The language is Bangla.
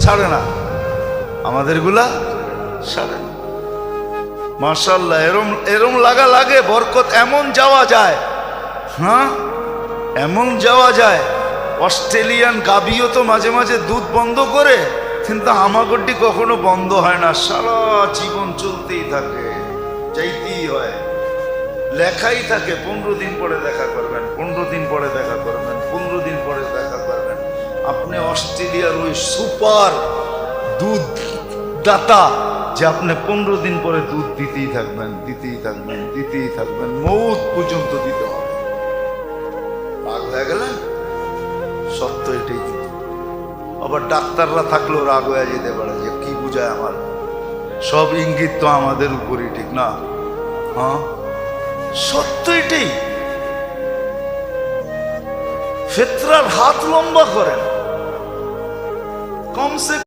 ছাড়ে না, আমাদেরগুলা ছাড়ে না। মাশাআল্লাহ, এরম এরম লাগা লাগে, বরকত এমন যাওয়া যায়, হ্যাঁ এমন যাওয়া যায়। অস্ট্রেলিয়ান গাভীও তো মাঝে মাঝে দুধ বন্ধ করে, কিন্তু হামাগুড়ি কখনো বন্ধ হয় না, সারা জীবন চলতেই থাকে, চাইতেই হয়, লেখাই থাকে 15 দিন পরে দেখা করবেন, 15 দিন পরে দেখা করবেন, 15 দিন পরে দেখা করবেন। আপনি অস্ট্রেলিয়ার ওই সুপার দুধ দাতা যে আপনি 15 দিন পরে দুধ দিতেই থাকবেন, দিতেই থাকবেন, দিতেই থাকবেন, মৌত পর্যন্ত দিতে হবে। রাগ হয়ে গেলেন? সত্য এটাই। আবার ডাক্তাররা থাকলেও রাগ হয়ে যেতে পারে, যে কি বুঝায় আমার, সব ইঙ্গিত তো আমাদের উপরই, ঠিক না? হ্যাঁ সত্য এটাই। ফিতরার হাত লম্বা করেন, কমসে